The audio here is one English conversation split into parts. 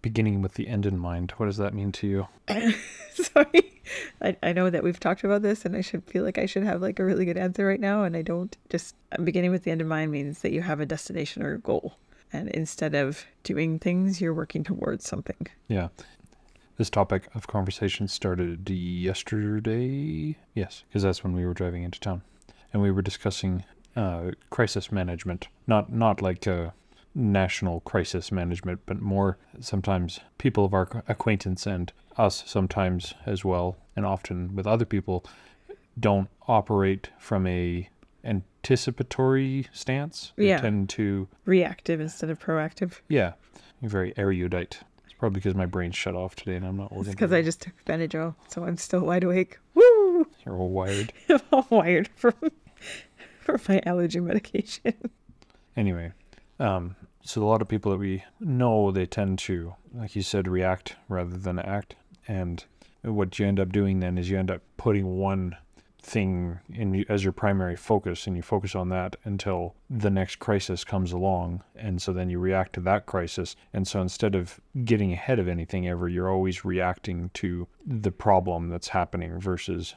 Beginning with the end in mind. What does that mean to you? Sorry. I know that we've talked about this and I should feel like I should have like a really good answer right now, and I don't. Just beginning with the end in mind means that you have a destination or a goal. And instead of doing things, you're working towards something. Yeah. This topic of conversation started yesterday. Yes, because that's when we were driving into town. And we were discussing crisis management. Not like national crisis management, but more sometimes people of our acquaintance and us sometimes as well, and often with other people, don't operate from a anticipatory stance. They tend to... Reactive instead of proactive. Yeah, you're very erudite. It's probably because my brain's shut off today and I'm not working. It's because I just took Benadryl, so I'm still wide awake. Woo! You're all wired. I'm all wired for my allergy medication. Anyway, so a lot of people that we know, they tend to, like you said, react rather than act. And what you end up doing then is you end up putting one thing as your primary focus, and you focus on that until the next crisis comes along, and so then you react to that crisis. And so instead of getting ahead of anything ever, you're always reacting to the problem that's happening versus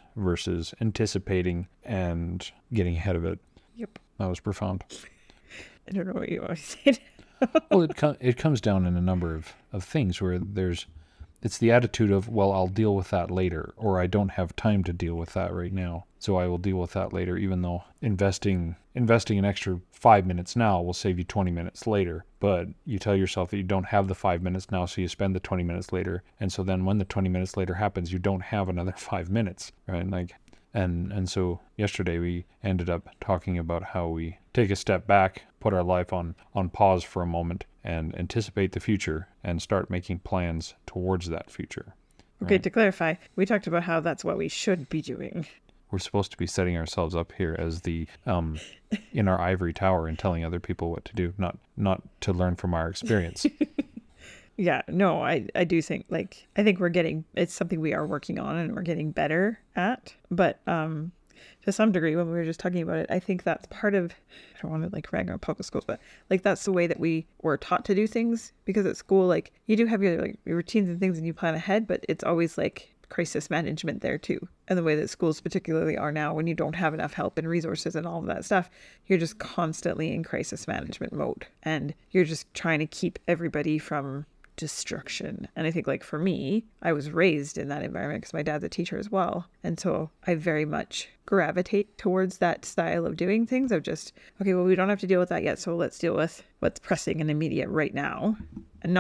anticipating and getting ahead of it. Yep. That was profound. I don't know what you want to say. Well, it comes down in a number of things where it's the attitude of, well, I'll deal with that later, or I don't have time to deal with that right now, so I will deal with that later, even though investing an extra 5 minutes now will save you 20 minutes later. But you tell yourself that you don't have the 5 minutes now, so you spend the 20 minutes later, and so then when the 20 minutes later happens, you don't have another 5 minutes, right? And so yesterday we ended up talking about how we take a step back, put our life on pause for a moment, and anticipate the future and start making plans towards that future. Okay, right? to clarify, we talked about how that's what we should be doing. We're supposed to be setting ourselves up here as the in our ivory tower and telling other people what to do, not to learn from our experience. Yeah, no, I do think, I think it's something we are working on and we're getting better at. But to some degree, when we were just talking about it, I think that's part of, I don't want to rag on public schools, but that's the way that we were taught to do things. Because at school, you do have your routines and things and you plan ahead, but it's always crisis management there too. And the way that schools particularly are now, when you don't have enough help and resources and all of that stuff, you're just constantly in crisis management mode. And you're just trying to keep everybody from destruction. And I think for me, I was raised in that environment because my dad's a teacher as well. And so I very much gravitate towards that style of doing things of just, okay, well, we don't have to deal with that yet. So let's deal with what's pressing and immediate right now. And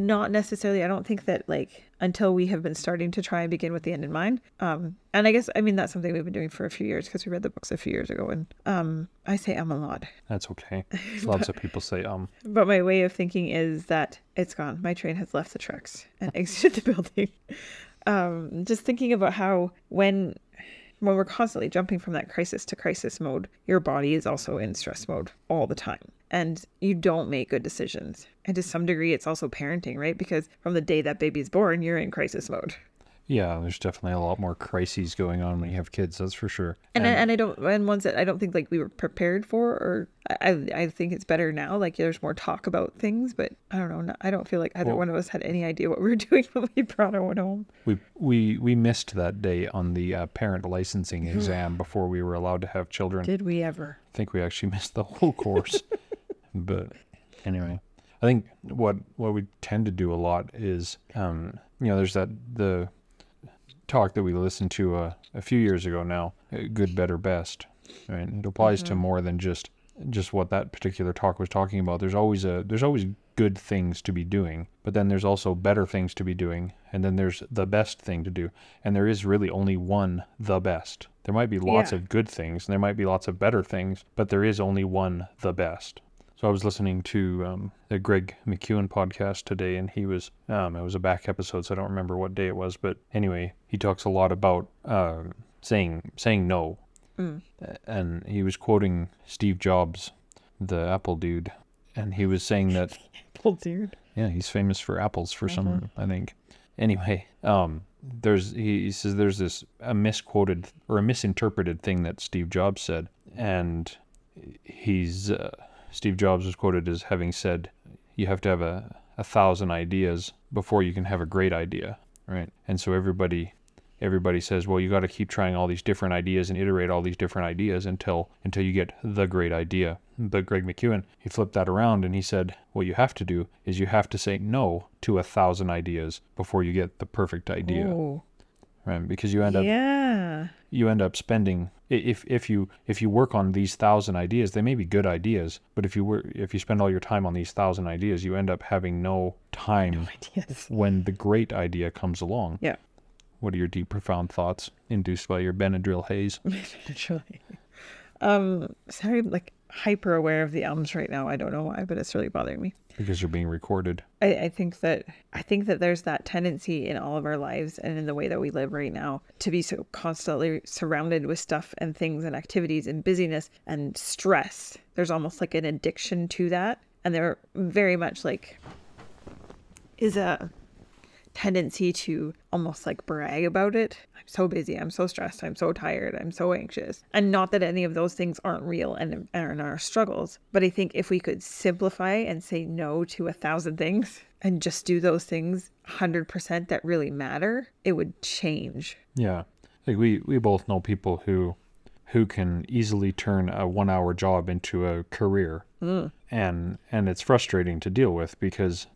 not necessarily, I don't think that until we have been starting to try and begin with the end in mind. And I guess, that's something we've been doing for a few years because we read the books a few years ago. And I say a lot. That's okay. Lots of people say But my way of thinking is that it's gone. My train has left the tracks and exited the building. Just thinking about how when we're constantly jumping from that crisis to crisis mode, your body is also in stress mode all the time. And you don't make good decisions. And to some degree, it's also parenting, right? Because from the day that baby is born, you're in crisis mode. Yeah, there's definitely a lot more crises going on when you have kids, that's for sure. And ones that I don't think we were prepared for, or I think it's better now. There's more talk about things, but I don't know. I don't feel like either one of us had any idea what we were doing when we brought our one home. We missed that day on the parent licensing exam before we were allowed to have children. Did we ever? I think we actually missed the whole course. But anyway, I think what we tend to do a lot is, there's the talk that we listened to a few years ago now, good, better, best. Right? It applies to more than just what that particular talk was talking about. There's always good things to be doing, but then there's also better things to be doing, and then there's the best thing to do. And there is really only one, the best. There might be lots of good things, and there might be lots of better things, but there is only one, the best. So I was listening to the Greg McEwen podcast today, and he was, it was a back episode, so I don't remember what day it was, but anyway, he talks a lot about saying no. And he was quoting Steve Jobs, the Apple dude, and he was saying that... Apple dude? Yeah, he's famous for apples for some, I think. Anyway, he says there's this a misquoted or a misinterpreted thing that Steve Jobs said, and Steve Jobs was quoted as having said, you have to have a 1,000 ideas before you can have a great idea, right? And so everybody says, well, you got to keep trying all these different ideas and iterate all these different ideas until you get the great idea. But Greg McKeown, he flipped that around and he said, what you have to do is you have to say no to 1,000 ideas before you get the perfect idea. Oh. Right? Because you end up spending, if you work on these 1,000 ideas, they may be good ideas, but if you spend all your time on these 1,000 ideas, you end up having no time when the great idea comes along. Yeah. What are your deep, profound thoughts induced by your Benadryl haze? Sorry, I'm like hyper aware of the ums right now. I don't know why, but it's really bothering me. Because you're being recorded. I think that there's that tendency in all of our lives and in the way that we live right now to be so constantly surrounded with stuff and things and activities and busyness and stress. There's almost like an addiction to that. And there very much like is a tendency to almost like brag about it. I'm so busy, I'm so stressed, I'm so tired, I'm so anxious. And not that any of those things aren't real and are our struggles, but I think if we could simplify and say no to 1,000 things and just do those things 100% that really matter, it would change. Yeah. Like we both know people who can easily turn a 1-hour job into a career. And it's frustrating to deal with because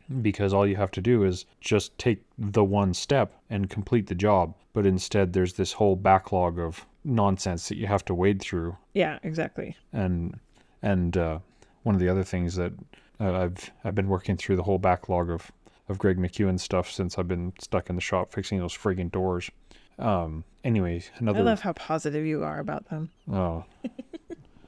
all you have to do is just take the one step and complete the job. But instead there's this whole backlog of nonsense that you have to wade through. Yeah, exactly. And one of the other things that I've been working through the whole backlog of Greg McKeown stuff since I've been stuck in the shop fixing those friggin' doors. Anyway, I love how positive you are about them. Oh,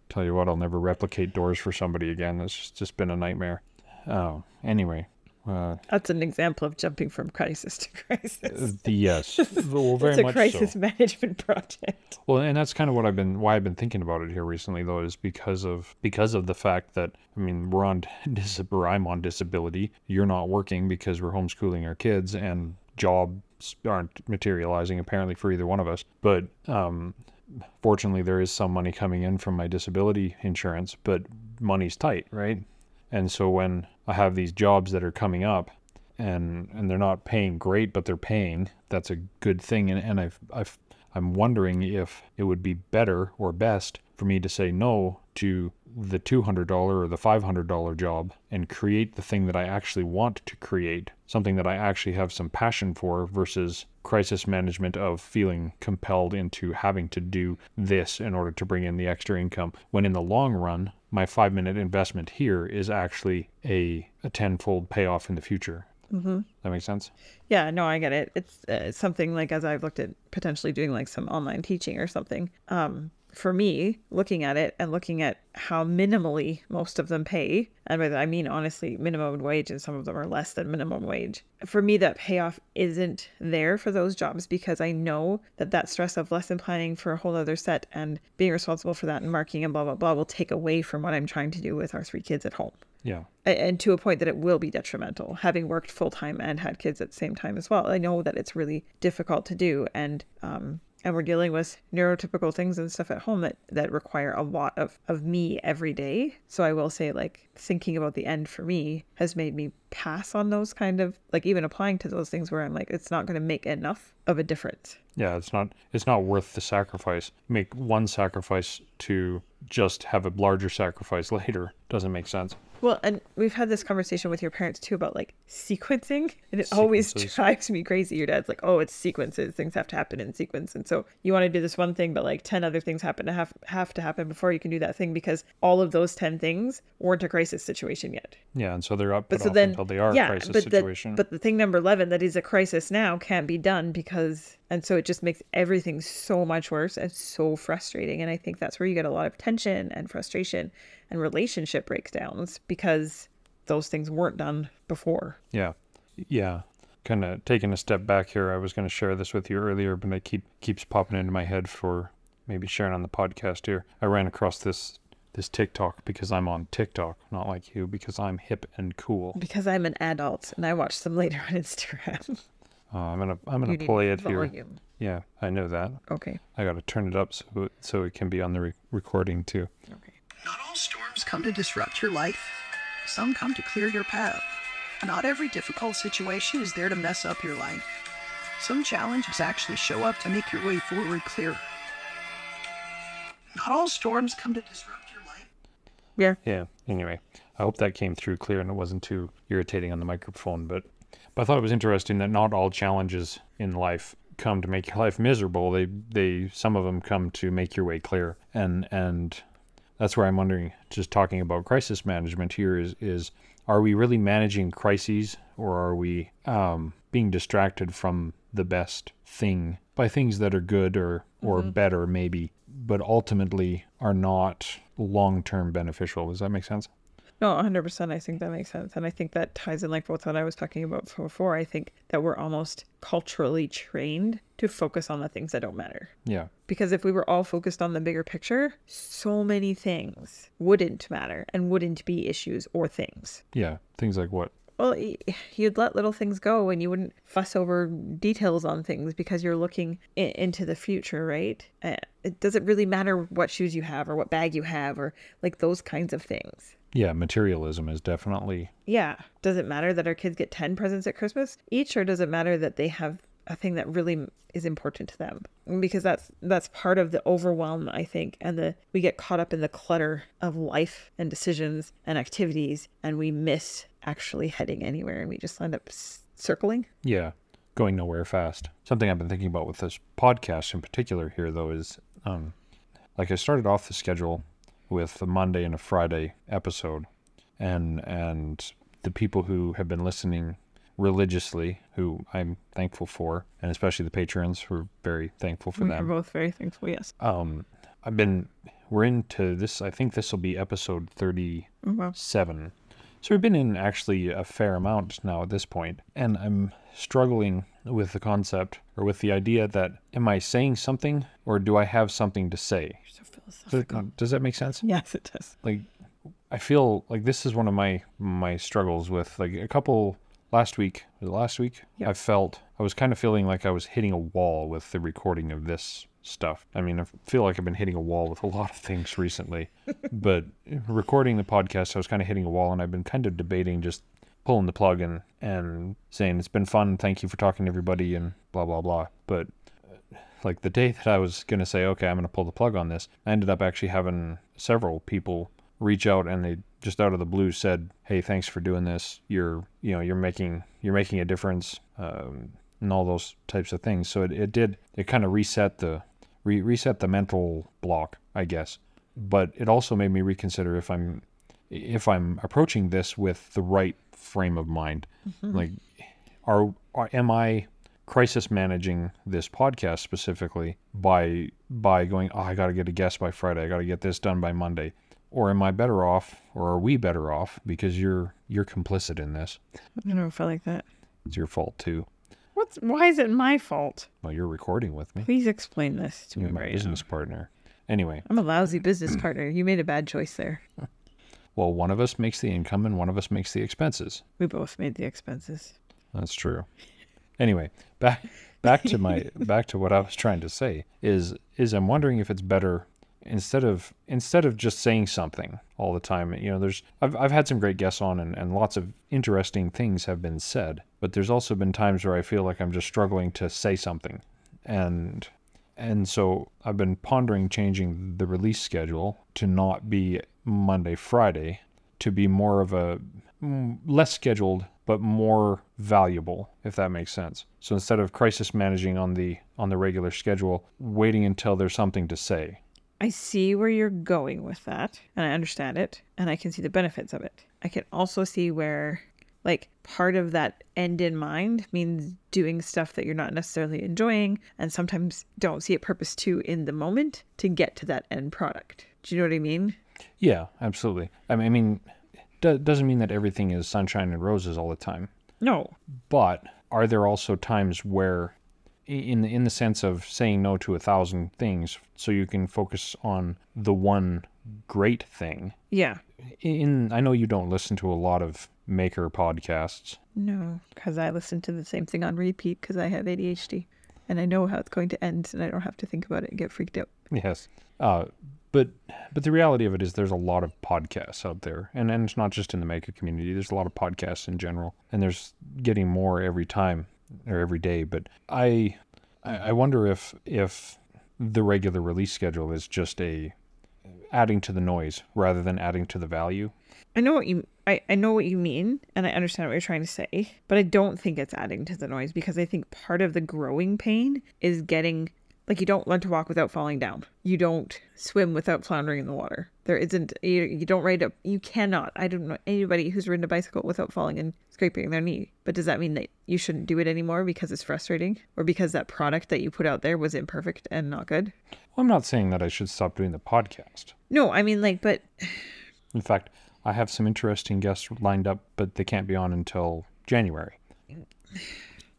tell you what, I'll never replicate doors for somebody again. It's just been a nightmare. Oh, anyway. That's an example of jumping from crisis to crisis. Yes, well, very it's a much crisis so. Management project. Well, and that's kind of why I've been thinking about it here recently, though, is because of the fact that, I mean, I'm on disability. You're not working because we're homeschooling our kids, and jobs aren't materializing apparently for either one of us. But fortunately, there is some money coming in from my disability insurance, but money's tight, right? And so when I have these jobs that are coming up and they're not paying great, but they're paying, that's a good thing. And I'm wondering if it would be better or best for me to say no to the $200 or the $500 job and create the thing that I actually want to create, something that I actually have some passion for, versus crisis management of feeling compelled into having to do this in order to bring in the extra income, when in the long run, my 5-minute investment here is actually a tenfold payoff in the future. Mm-hmm. That makes sense? Yeah, no, I get it. It's something like, as I've looked at potentially doing like some online teaching or something, for me, looking at it and looking at how minimally most of them pay, and by that I mean honestly minimum wage, and some of them are less than minimum wage. For me, that payoff isn't there for those jobs, because I know that stress of lesson planning for a whole other set and being responsible for that and marking and blah, blah, blah will take away from what I'm trying to do with our 3 kids at home. Yeah. And to a point that it will be detrimental, having worked full time and had kids at the same time as well. I know that it's really difficult to do, and we're dealing with neurotypical things and stuff at home that require a lot of me every day. So I will say, like, thinking about the end for me has made me pass on those kind of, like, even applying to those things where I'm like, it's not going to make enough of a difference. Yeah, it's not worth the sacrifice. Make one sacrifice to just have a larger sacrifice later. Doesn't make sense. Well, and we've had this conversation with your parents too about like sequencing, and it always drives me crazy. Your dad's like, oh, it's sequences. Things have to happen in sequence. And so you want to do this one thing, but like 10 other things have to happen before you can do that thing, because all of those 10 things weren't a crisis situation yet. Yeah, and so they're up until they are a crisis situation. But the thing number 11 that is a crisis now can't be done because, and so it just makes everything so much worse and so frustrating. And I think that's where you get a lot of tension and frustration and relationship breakdowns, because those things weren't done before. Yeah. Kind of taking a step back here, I was going to share this with you earlier, but it keeps popping into my head for maybe sharing on the podcast here. I ran across this TikTok because I'm on TikTok, not like you, because I'm hip and cool. Because I'm an adult and I watch them later on Instagram. I'm gonna play it volume. Here. Yeah, I know that. Okay. I got to turn it up so it can be on the recording too. Okay. Not all storms come to disrupt your life. Some come to clear your path. Not every difficult situation is there to mess up your life. Some challenges actually show up to make your way forward clearer. Not all storms come to disrupt your life. Yeah. Yeah. Anyway, I hope that came through clear and it wasn't too irritating on the microphone. But I thought it was interesting that not all challenges in life come to make your life miserable. Some of them come to make your way clear. And that's where I'm wondering, just talking about crisis management here, is are we really managing crises, or are we being distracted from the best thing by things that are good or better maybe, but ultimately are not long-term beneficial? Does that make sense? No, 100%. I think that makes sense. And I think that ties in like with what I was talking about before. I think that we're almost culturally trained to focus on the things that don't matter. Yeah. Because if we were all focused on the bigger picture, so many things wouldn't matter and wouldn't be issues or things. Yeah. Things like what? Well, you'd let little things go and you wouldn't fuss over details on things because you're looking into the future, right? It doesn't really matter what shoes you have or what bag you have or like those kinds of things. Yeah, materialism is definitely... Yeah. Does it matter that our kids get 10 presents at Christmas each, or does it matter that they have a thing that really is important to them? Because that's part of the overwhelm, I think, and we get caught up in the clutter of life and decisions and activities, and we miss actually heading anywhere, and we just end up circling. Yeah, going nowhere fast. Something I've been thinking about with this podcast in particular here, though, is like I started off the schedule with a Monday and a Friday episode, and the people who have been listening religiously, who I'm thankful for, and especially the patrons, we're very thankful for them. We're both very thankful, yes. We're into this, I think this will be episode 37. Oh, wow. So we've been in actually a fair amount now at this point, and I'm struggling with the concept, or with the idea that, am I saying something, or do I have something to say? You're so philosophical. Does that make sense? Yes, it does. Like, I feel like this is one of my struggles with, like, a couple... Last week? Yep. I was kind of feeling like I was hitting a wall with the recording of this stuff. I mean, I feel like I've been hitting a wall with a lot of things recently, but recording the podcast, I was kind of hitting a wall, and I've been kind of debating just pulling the plug and saying, it's been fun, thank you for talking to everybody, and blah, blah, blah. But like the day that I was going to say, okay, I'm going to pull the plug on this, I ended up actually having several people reach out, and they just out of the blue said, hey, thanks for doing this. You're making a difference, and all those types of things. So it kind of reset the mental block, I guess. But it also made me reconsider if I'm approaching this with the right frame of mind. Mm-hmm. Like, am I crisis managing this podcast specifically by going, oh, I got to get a guest by Friday, I got to get this done by Monday? Or am I better off, or are we better off, because you're complicit in this? I don't know if I like that. It's your fault too. Why is it my fault? Well, you're recording with me. Please explain this to me You're my right business now. partner. Anyway. I'm a lousy business partner. You made a bad choice there. Well, one of us makes the income and one of us makes the expenses. We both made the expenses. That's true. Anyway, back to what I was trying to say is I'm wondering if it's better, instead of just saying something all the time. I've had some great guests on, and lots of interesting things have been said, but there's also been times where I feel like I'm just struggling to say something. And so I've been pondering changing the release schedule to not be Monday, Friday, to be more of a less scheduled, but more valuable, if that makes sense. So instead of crisis managing on the regular schedule, waiting until there's something to say. I see where you're going with that, and I understand it, and I can see the benefits of it. I can also see where, like, part of that end in mind means doing stuff that you're not necessarily enjoying, and sometimes don't see a purpose to in the moment to get to that end product. Do you know what I mean? Yeah, absolutely. I mean, doesn't mean that everything is sunshine and roses all the time. No. But are there also times where, in the sense of saying no to 1,000 things so you can focus on the one great thing? Yeah. I know you don't listen to a lot of maker podcasts. No, because I listen to the same thing on repeat because I have ADHD. And I know how it's going to end, and I don't have to think about it and get freaked out. Yes. but the reality of it is there's a lot of podcasts out there, and it's not just in the maker community. There's a lot of podcasts in general, and there's getting more every time or every day. But I wonder if the regular release schedule is just adding to the noise rather than adding to the value. I know what you mean, and I understand what you're trying to say, but I don't think it's adding to the noise, because I think part of the growing pain is getting, like, you don't learn to walk without falling down. You don't swim without floundering in the water. There isn't, you don't ride up, you cannot. I don't know anybody who's ridden a bicycle without falling and scraping their knee. But does that mean that you shouldn't do it anymore because it's frustrating, or because that product that you put out there was imperfect and not good? Well, I'm not saying that I should stop doing the podcast. No, I mean, like, but In fact, I have some interesting guests lined up, but they can't be on until January.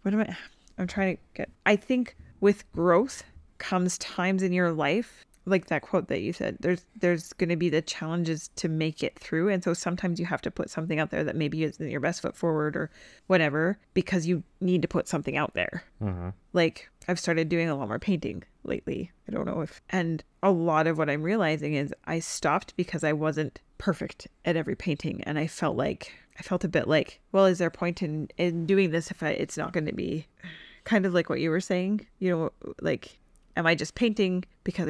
I'm trying to get, I think with growth comes times in your life, like that quote that you said, there's going to be the challenges to make it through. And so sometimes you have to put something out there that maybe isn't your best foot forward or whatever, because you need to put something out there. Mm-hmm. Like, I've started doing a lot more painting lately. I don't know if, and a lot of what I'm realizing is I stopped because I wasn't perfect at every painting. And I felt a bit like, well, is there a point in doing this if it's not going to be kind of like what you were saying, like, am I just painting because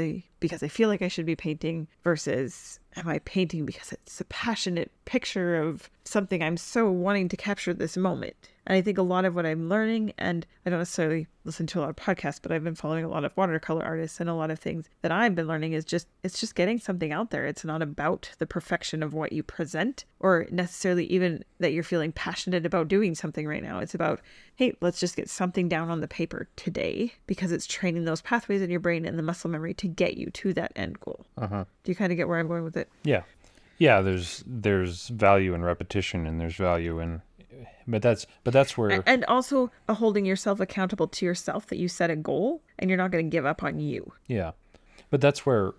I feel like I should be painting, versus am I painting because it's a passionate picture of something I'm so wanting to capture this moment? And I think a lot of what I'm learning, and I don't necessarily listen to a lot of podcasts, but I've been following a lot of watercolor artists, and a lot of things that I've been learning is it's just getting something out there. It's not about the perfection of what you present, or necessarily even that you're feeling passionate about doing something right now. It's about, hey, let's just get something down on the paper today, because it's training those pathways in your brain and the muscle memory to get you to that end goal. Uh-huh. Do you kind of get where I'm going with it? Yeah. There's value in repetition, and there's value in, but that's where, and also holding yourself accountable to yourself, that you set a goal and you're not going to give up on you. yeah, but that's where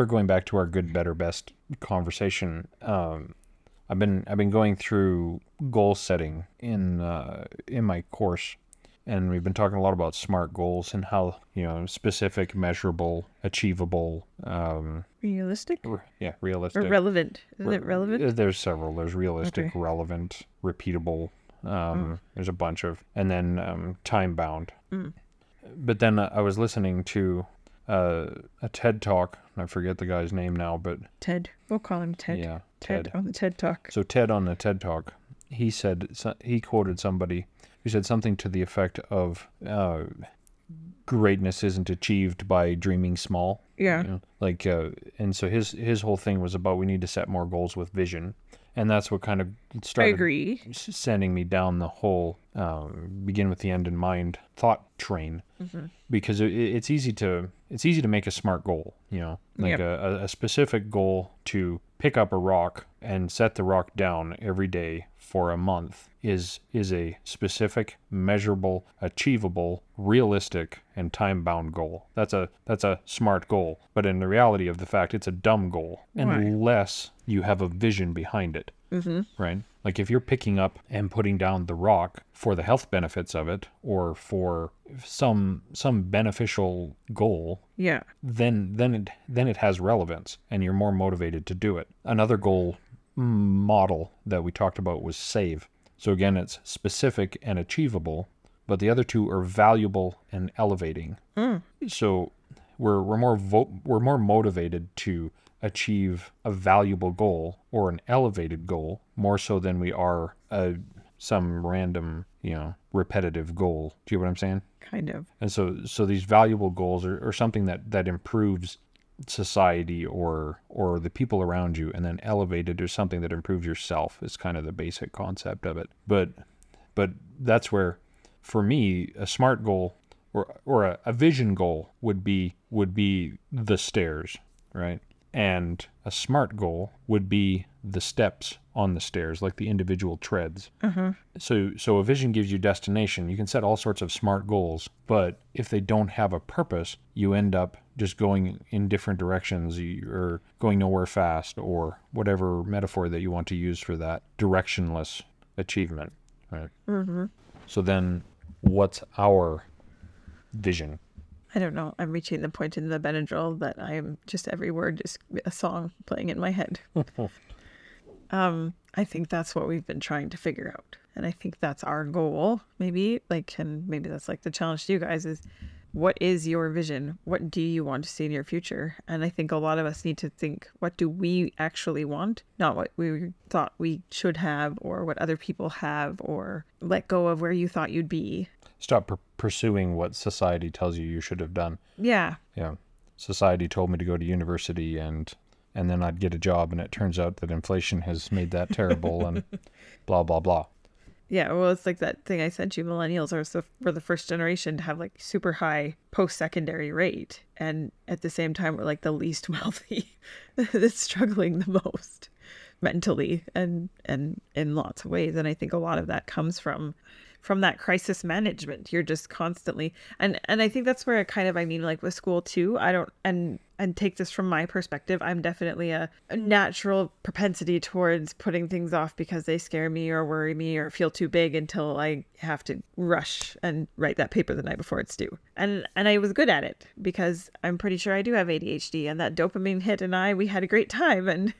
going back to our good, better, best conversation. I've been going through goal setting in my course, and we've been talking a lot about SMART goals and how, specific, measurable, achievable, Realistic? realistic, Or relevant? Is it relevant? There's several. There's realistic, Okay. relevant, repeatable. There's a bunch of, and then time bound. But then I was listening to a TED talk. I forget the guy's name now, but Ted. We'll call him Ted. yeah, Ted on the TED Talk. So Ted on the TED talk, he quoted somebody who said something to the effect of, greatness isn't achieved by dreaming small. Yeah. And so his whole thing was about, we need to set more goals with vision. And that's what kind of I started agree. sending me down the whole begin with the end in mind thought train. Mm-hmm. Because it's easy to make a SMART goal, like Yep. a specific goal to pick up a rock and set the rock down every day for a month is a specific, measurable, achievable, realistic, and time-bound goal. That's a SMART goal. But in the reality of the fact, it's a dumb goal unless you have a vision behind it. Mm-hmm. Right? Like, if you're picking up and putting down the rock for the health benefits of it, or for some beneficial goal, Yeah. then it has relevance, and you're more motivated to do it. Another goal model that we talked about was SAVE. So again, it's specific and achievable, but the other two are valuable and elevating. So we're more motivated to achieve a valuable goal or an elevated goal more so than we are some random, repetitive goal. Do you know what I'm saying? Kind of. And so these valuable goals are something that improves society or the people around you, and then elevated or something that improves yourself is kind of the basic concept of it. But that's where, for me, a SMART goal or a vision goal would be the stairs, right? And a SMART goal would be the steps on the stairs, like the individual treads. So a vision gives you destination. You can set all sorts of SMART goals, but if they don't have a purpose, you end up just going in different directions, or going nowhere fast, or whatever metaphor that you want to use for that directionless achievement, right? So then, what's our vision? I don't know. I'm reaching the point in the Benadryl that I am just every word just a song playing in my head. I think that's what we've been trying to figure out. And I think that's our goal, maybe. Like, and maybe that's like the challenge to you guys is, what is your vision? What do you want to see in your future? And I think a lot of us need to think, what do we actually want? Not what we thought we should have or what other people have, or let go of where you thought you'd be. Stop pursuing what society tells you should have done. Yeah. Yeah. Society told me to go to university and then I'd get a job, and it turns out that inflation has made that terrible and blah, blah, blah. Yeah, well, it's like that thing I sent you. Millennials were the first generation to have like super high post-secondary rate. And at the same time, we're like the least wealthy that's struggling the most mentally and in lots of ways. And I think a lot of that comes from that crisis management. You're just constantly, and I think that's where I mean, like with school too, I don't, and take this from my perspective, I'm definitely a natural propensity towards putting things off because they scare me or worry me or feel too big until I have to rush and write that paper the night before it's due. And I was good at it because I'm pretty sure I do have ADHD, and that dopamine hit and we had a great time and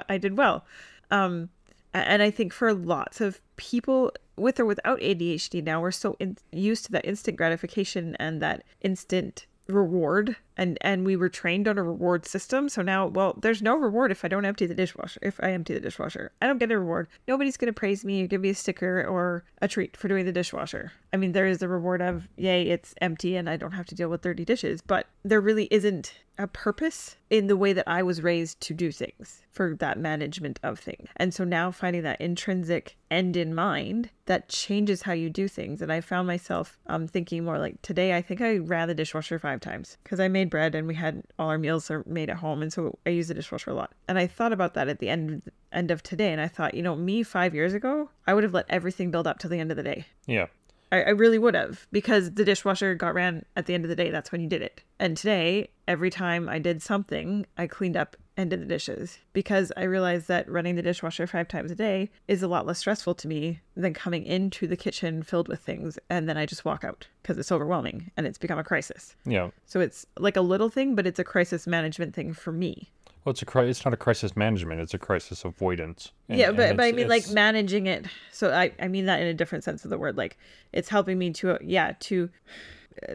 I did well. And I think for lots of people with or without ADHD now, we're so used to that instant gratification and that instant reward, and we were trained on a reward system. So now, well, there's no reward if I don't empty the dishwasher. If I empty the dishwasher, I don't get a reward. Nobody's going to praise me or give me a sticker or a treat for doing the dishwasher. I mean, there is the reward of, yay, it's empty and I don't have to deal with 30 dishes, but there really isn't a purpose in the way that I was raised to do things for that management of things. And so now finding that intrinsic end in mind, that changes how you do things. And I found myself thinking more like, today I think I ran the dishwasher 5 times because I made bread and we had all our meals are made at home, and so I use the dishwasher a lot. And I thought about that at the end of today, and I thought, me 5 years ago, I would have let everything build up till the end of the day. Yeah. I really would have, because the dishwasher got ran at the end of the day. That's when you did it. And today, every time I did something, I cleaned up and did the dishes, because I realized that running the dishwasher 5 times a day is a lot less stressful to me than coming into the kitchen filled with things and then I just walk out because it's overwhelming and it's become a crisis. Yeah. So it's like a little thing, but it's a crisis management thing for me. Well, it's not a crisis management. It's a crisis avoidance. But I mean, like managing it. So I mean that in a different sense of the word. Like it's helping me to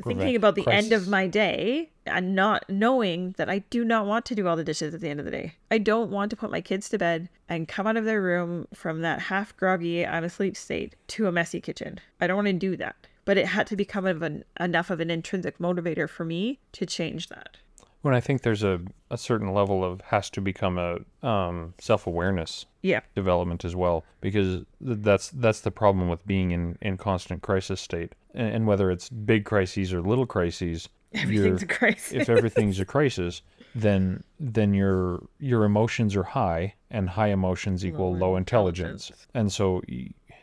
thinking about the end of my day and not knowing that I do not want to do all the dishes at the end of the day. I don't want to put my kids to bed and come out of their room from that half groggy, I'm asleep state to a messy kitchen. I don't want to do that. But it had to become enough of an intrinsic motivator for me to change that. When I think there's a certain level of has to become a self-awareness development as well, because that's the problem with being in constant crisis state. And whether it's big crises or little crises, everything's a crisis. If everything's a crisis, then your emotions are high, and high emotions equal low intelligence. And so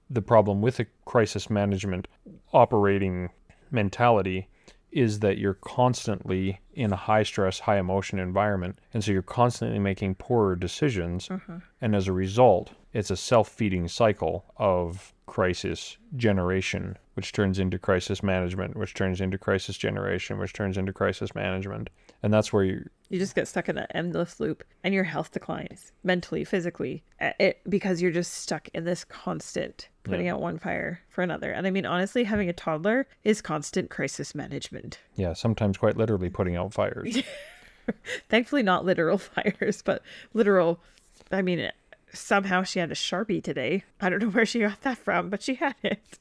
the problem with a crisis management operating mentality is that you're constantly in a high stress, high emotion environment. And so you're constantly making poorer decisions. And as a result, it's a self-feeding cycle of crisis generation, which turns into crisis management, which turns into crisis generation, which turns into crisis management. And that's where you just get stuck in that endless loop, and your health declines mentally, physically, because you're just stuck in this constant putting out one fire for another. And I mean, honestly, having a toddler is constant crisis management. Yeah, sometimes quite literally putting out fires. Thankfully, not literal fires, but literal. I mean, somehow she had a Sharpie today. I don't know where she got that from, but she had it.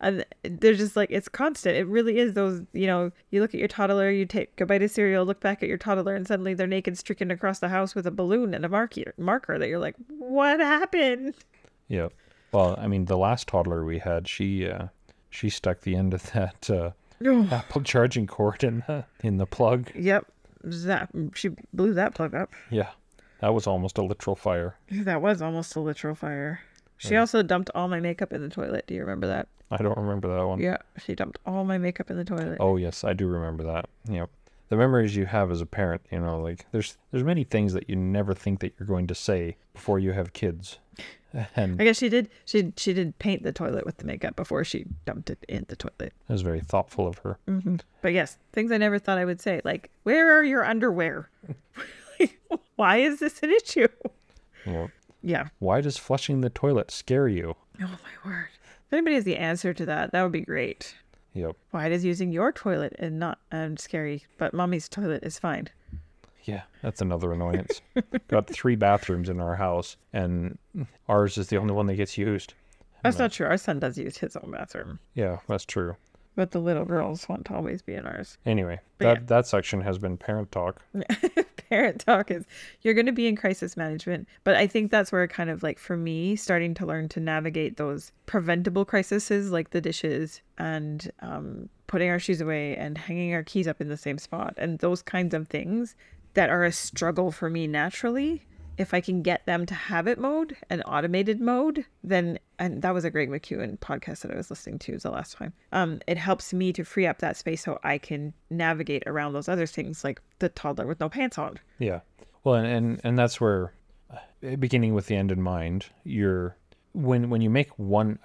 And they're just like, it's constant. It really is those, you look at your toddler, you take a bite of cereal, look back at your toddler, and suddenly they're naked streaking across the house with a balloon and a marker that you're like, what happened? Yeah. Well, I mean, the last toddler we had, she stuck the end of that Apple charging cord in the plug. Yep. She blew that plug up. Yeah. That was almost a literal fire. That was almost a literal fire. She also dumped all my makeup in the toilet. Do you remember that? I don't remember that one. Yeah, she dumped all my makeup in the toilet. Oh, yes, I do remember that. Yep. The memories you have as a parent, like there's many things that you never think that you're going to say before you have kids. And I guess she did. She did paint the toilet with the makeup before she dumped it in the toilet. it was very thoughtful of her. But yes, things I never thought I would say, like, where are your underwear? Like, why is this an issue? Well, Yeah. why does flushing the toilet scare you? Oh my word. If anybody has the answer to that, that would be great. Yep. Why does using your toilet and not scary, but mommy's toilet is fine? Yeah, that's another annoyance. Got 3 bathrooms in our house, and ours is the only one that gets used. That's not true. Our son does use his own bathroom, Yeah, that's true. but the little girls want to always be in ours. Anyway, But that section has been parent talk. Parent talk is you're going to be in crisis management, but I think that's where kind of like for me starting to learn to navigate those preventable crises like the dishes and putting our shoes away and hanging our keys up in the same spot and those kinds of things that are a struggle for me naturally. If I can get them to habit mode and automated mode, then, and that was a Greg McEwen podcast that I was listening to the last time. It helps me to free up that space so I can navigate around those other things like the toddler with no pants on. Yeah. Well, and that's where, beginning with the end in mind, when you make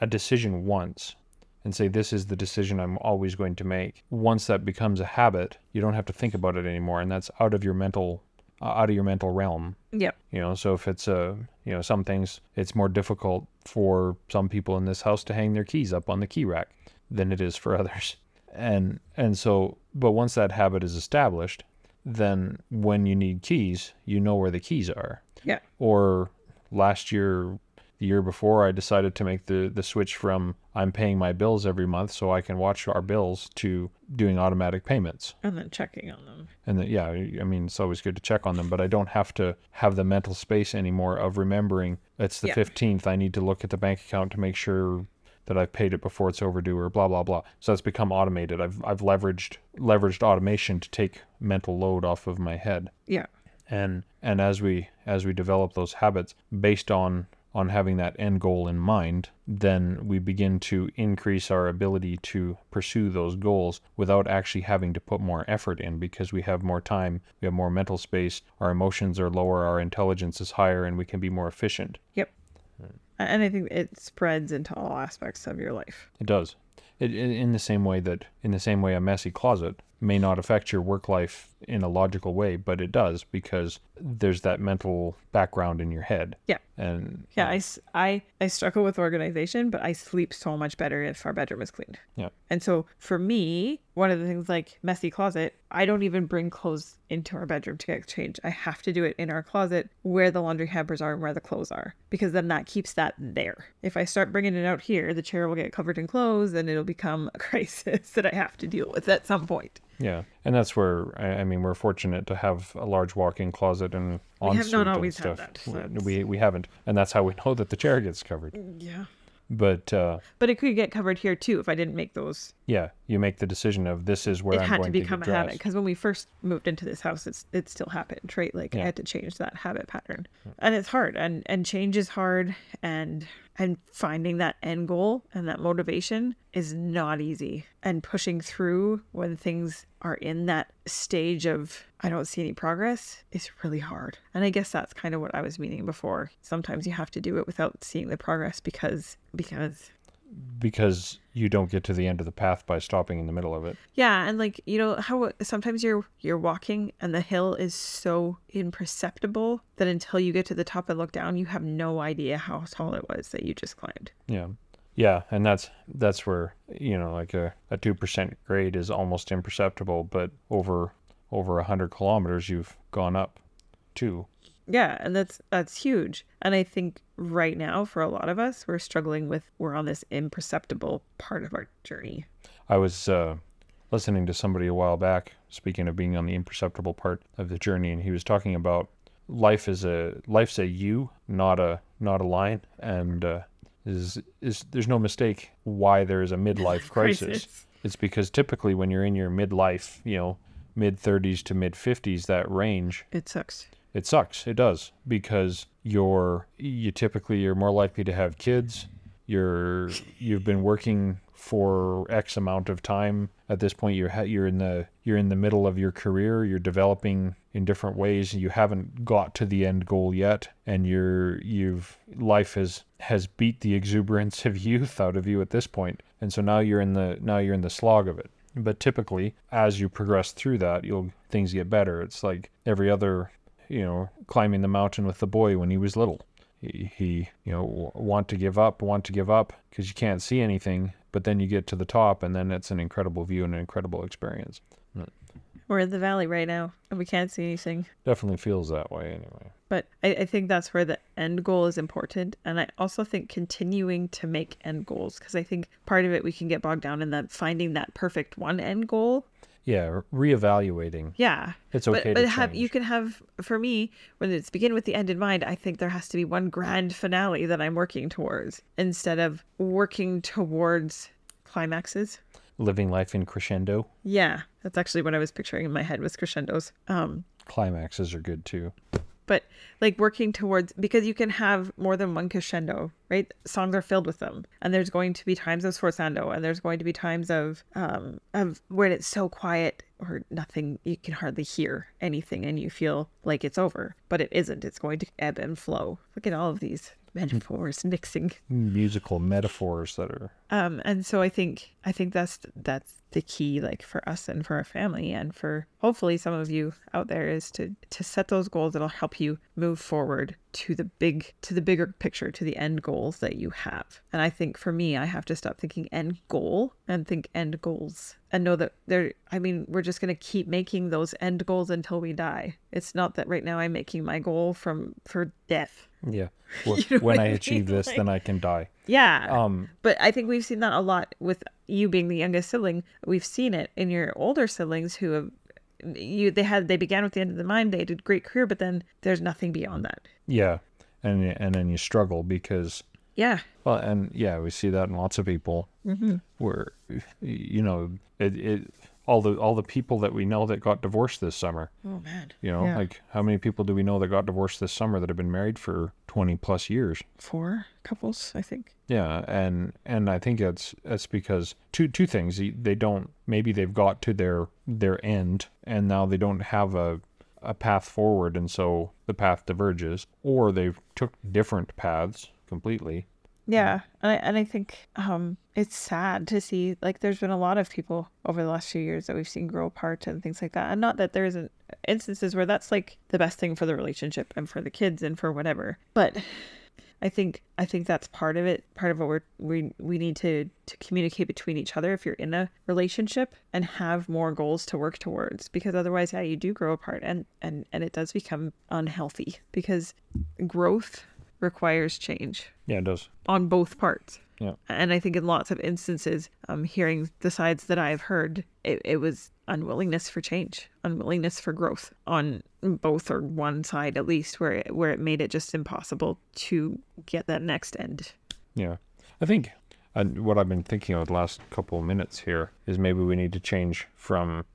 a decision once and say, this is the decision I'm always going to make, once that becomes a habit, you don't have to think about it anymore. And that's out of your mental realm. Yep. So if it's some things, it's more difficult for some people in this house to hang their keys up on the key rack than it is for others. And so, but once that habit is established, then when you need keys, you know where the keys are. Yeah. Or the year before, I decided to make the switch from I'm paying my bills every month so I can watch our bills to doing automatic payments. And then checking on them. And it's always good to check on them, but I don't have to have the mental space anymore of remembering it's the 15th. I need to look at the bank account to make sure that I've paid it before it's overdue or blah, blah, blah. So that's become automated. I've leveraged automation to take mental load off of my head. Yeah. And as we develop those habits based on having that end goal in mind, then we begin to increase our ability to pursue those goals without actually having to put more effort in because we have more time, we have more mental space, our emotions are lower, our intelligence is higher, and we can be more efficient. Yep. And I think it spreads into all aspects of your life. It does. In the same way a messy closet may not affect your work life in a logical way, but it does because there's that mental background in your head. Yeah. And yeah, I struggle with organization, but I sleep so much better if our bedroom is cleaned. Yeah. And so for me, one of the things like messy closet, I don't even bring clothes into our bedroom to get changed. I have to do it in our closet where the laundry hampers are and where the clothes are, because then that keeps that there. If I start bringing it out here, the chair will get covered in clothes and it'll become a crisis that I have to deal with at some point. Yeah, and that's where we're fortunate to have a large walk-in closet and We have not ensuite and always had stuff. that, so We haven't, and that's how we know that the chair gets covered. Yeah. But it could get covered here too if I didn't make those. yeah, you make the decision of this is where It I'm had going to to become get a habit dressed. because when we first moved into this house, it still happened, right? Like I had to change that habit pattern, and it's hard, and change is hard, and finding that end goal and that motivation is not easy, and pushing through when things are in that stage of I don't see any progress is really hard. And I guess that's kind of what I was meaning before. Sometimes you have to do it without seeing the progress because you don't get to the end of the path by stopping in the middle of it. yeah, and like how sometimes you're walking and the hill is so imperceptible that until you get to the top and look down, you have no idea how tall it was that you just climbed. Yeah, and that's where like a 2% grade is almost imperceptible, but over 100 kilometers you've gone up too. Yeah, and that's huge. And I think right now for a lot of us, we're on this imperceptible part of our journey. I was listening to somebody a while back, speaking of being on the imperceptible part of the journey, and he was talking about life's a U, not a line, and there's no mistake why there is a midlife crisis. It's because typically when you're in your midlife, mid-30s to mid-50s, that range, It sucks. it sucks. It does, because you're more likely to have kids. You've been working for X amount of time. At this point, you're in the middle of your career. You're developing in different ways. You haven't got to the end goal yet, and life has beat the exuberance of youth out of you at this point, and so now you're in the slog of it. But typically, as you progress through that, things get better. It's like every other, climbing the mountain with the boy when he was little. He want to give up because you can't see anything, but then you get to the top, and then it's an incredible view and an incredible experience. We're in the valley right now, and we can't see anything. Definitely feels that way anyway. But I think that's where the end goal is important. And I also think continuing to make end goals, because I think part of it we can get bogged down in that finding that perfect one end goal. Yeah, reevaluating. Yeah. It's okay to change. You can have, for me, when it's begin with the end in mind, I think there has to be one grand finale that I'm working towards instead of working towards climaxes. Living life in crescendo. Yeah, that's actually what I was picturing in my head was crescendos. Climaxes are good too. But like working towards, because you can have more than one crescendo, right? Songs are filled with them, and there's going to be times of sforzando, and there's going to be times of where it's so quiet or nothing, you can hardly hear anything, and you feel like it's over, but it isn't. It's going to ebb and flow. Look at all of these metaphors mixing, musical metaphors that are. And so I think that's the key, like for us and for our family and for hopefully some of you out there, is to set those goals that'll help you move forward to the bigger picture, to the end goals that you have. And I think for me, I have to stop thinking end goal and think end goals, and know that we're just going to keep making those end goals until we die. It's not that right now I'm making my goal for death. Yeah. When I achieve this, then I can die. Yeah. But I think we've seen that a lot with you being the youngest sibling. We've seen it in your older siblings who have they began with the end in mind. They did a great career, but then there's nothing beyond that. Yeah. And then you struggle because. Yeah. Well, and yeah, we see that in lots of people where, all the people that we know that got divorced this summer. Oh man. Like how many people do we know that got divorced this summer that have been married for 20 plus years? 4 couples, I think. Yeah. And I think it's because two things. Maybe they've got to their end and now they don't have a path forward, and so the path diverges, or they've took different paths completely. Yeah, and I think it's sad to see, like, there's been a lot of people over the last few years that we've seen grow apart and things like that. And not that there isn't instances where that's like the best thing for the relationship and for the kids and for whatever. But I think that's part of it. Part of what we need to communicate between each other if you're in a relationship, and have more goals to work towards, because otherwise, yeah, you do grow apart and it does become unhealthy, because growth requires change. Yeah, it does. On both parts. Yeah. And I think in lots of instances, hearing the sides that I've heard, it was unwillingness for change, unwillingness for growth on both, or one side at least, where it made it just impossible to get that next end. Yeah. I think what I've been thinking of the last couple of minutes here is maybe we need to change from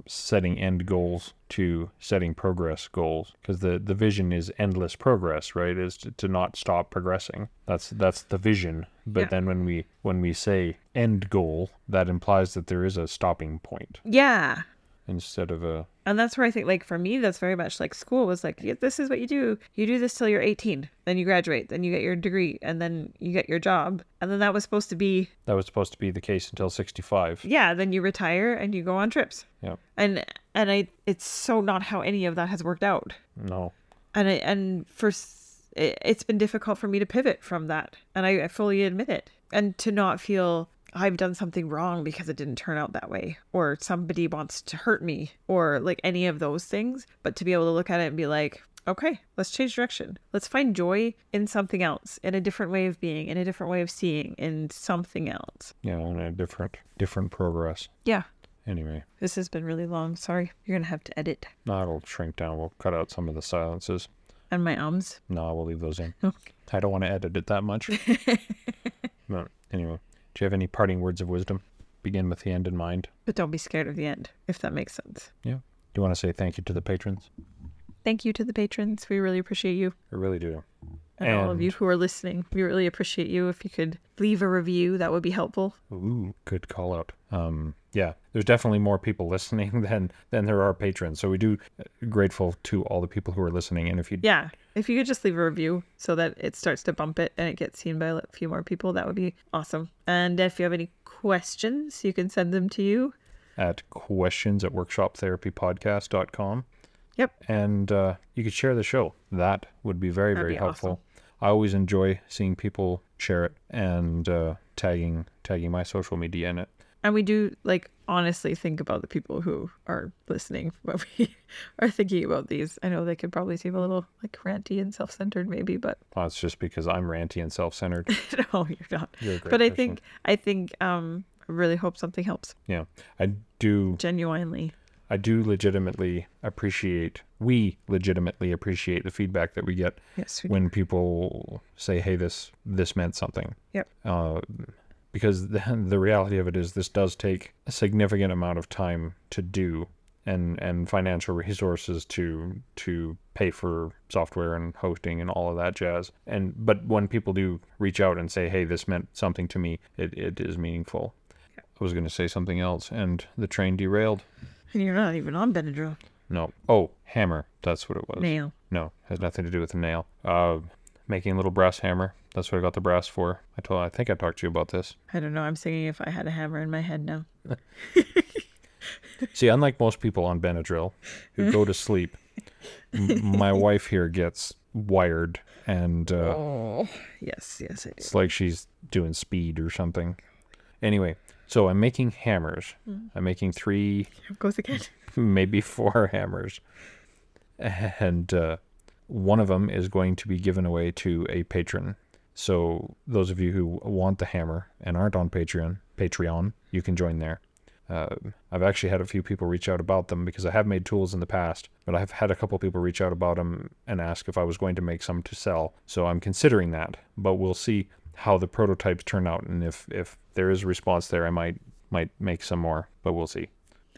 setting end goals to setting progress goals, because the vision is endless progress, right? Is to not stop progressing. That's the vision. But then when we say end goal, that implies that there is a stopping point. Yeah. Instead of a. And that's where I think, like, for me, that's very much like school was like, this is what you do. You do this till you're 18, then you graduate, then you get your degree, and then you get your job. And then that was supposed to be the case until 65. Yeah. Then you retire and you go on trips. Yeah. And it's so not how any of that has worked out. No. It's been difficult for me to pivot from that. And I fully admit it. And to not feel I've done something wrong because it didn't turn out that way, or somebody wants to hurt me, or like any of those things, but to be able to look at it and be like, okay, let's change direction. Let's find joy in something else, in a different way of being, in a different way of seeing, in something else. Yeah, in a different progress. Yeah. Anyway. This has been really long. Sorry. You're going to have to edit. No, it'll shrink down. We'll cut out some of the silences. And my ums? No, we'll leave those in. Okay. I don't want to edit it that much. But anyway. Do you have any parting words of wisdom? Begin with the end in mind. But don't be scared of the end, if that makes sense. Yeah. Do you want to say thank you to the patrons? Thank you to the patrons. We really appreciate you. I really do. And all of you who are listening, we really appreciate you. If you could leave a review, that would be helpful. Ooh, good call out. Yeah. there's definitely more people listening than there are patrons. So we do grateful to all the people who are listening. And if you Yeah. If you could just leave a review so that it starts to bump it and it gets seen by a few more people, that would be awesome. And if you have any questions, you can send them to you. at questions@workshoptherapypodcast.com. Yep. And you could share the show. That would be very, That'd very be helpful. awesome. I always enjoy seeing people share it and tagging my social media in it. And we do, like, honestly think about the people who are listening when we are thinking about these. I know they could probably seem a little, like, ranty and self-centered maybe, but Well, it's just because I'm ranty and self-centered. no, you're not. You're a great But I person. think I really hope something helps. Yeah, I do Genuinely. legitimately appreciate, we legitimately appreciate the feedback that we get Yes, we when people say, hey, this meant something. Yep. Because the reality of it is this does take a significant amount of time to do and financial resources to pay for software and hosting and all of that jazz. But when people do reach out and say, hey, this meant something to me, it is meaningful. I was going to say something else and the train derailed. And you're not even on Benadryl. No. Oh, hammer. That's what it was. Nail. No, has nothing to do with the nail. Making a little brass hammer. That's what I got the brass for. I think I talked to you about this. I don't know. I'm singing If I Had a Hammer in my head now. See, unlike most people on Benadryl who go to sleep, my wife here gets wired and Oh, yes, I do. it's like she's doing speed or something. Anyway, so I'm making hammers. I'm making 3, Here it goes again. maybe 4 hammers. And one of them is going to be given away to a patron. So those of you who want the hammer and aren't on Patreon, you can join there. I've actually had a few people reach out about them because I have made tools in the past, but I've had a couple people reach out about them and ask if I was going to make some to sell. So I'm considering that, but we'll see how the prototypes turn out. And if there is a response there, I might make some more, but we'll see.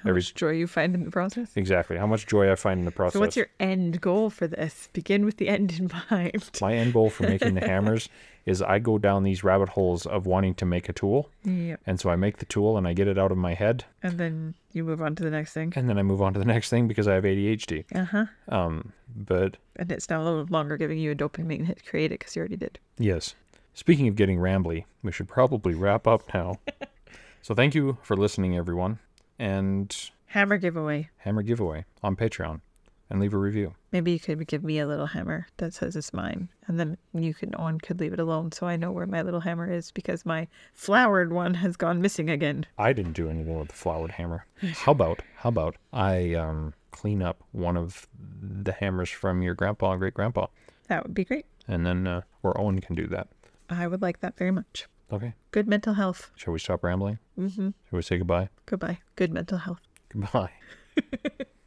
How much joy you find in the process. Exactly. How much joy I find in the process. So what's your end goal for this? Begin with the end in mind. My end goal for making the hammers is I go down these rabbit holes of wanting to make a tool. Yep. And so I make the tool and I get it out of my head. And then you move on to the next thing. And then I move on to the next thing because I have ADHD. Uh-huh. But And it's now no longer giving you a dopamine hit to create it because you already did. yes, speaking of getting rambly, we should probably wrap up now. So thank you for listening, everyone. And Hammer giveaway. hammer giveaway on Patreon. And leave a review. Maybe you could give me a little hammer that says it's mine. And then no one could leave it alone so I know where my little hammer is because my flowered one has gone missing again. I didn't do anything with the flowered hammer. How about I clean up one of the hammers from your grandpa and great grandpa, That would be great. and then or Owen can do that. I would like that very much. Okay. Good mental health. Shall we stop rambling? Mm-hmm. Shall we say goodbye? Goodbye. Good mental health. Goodbye.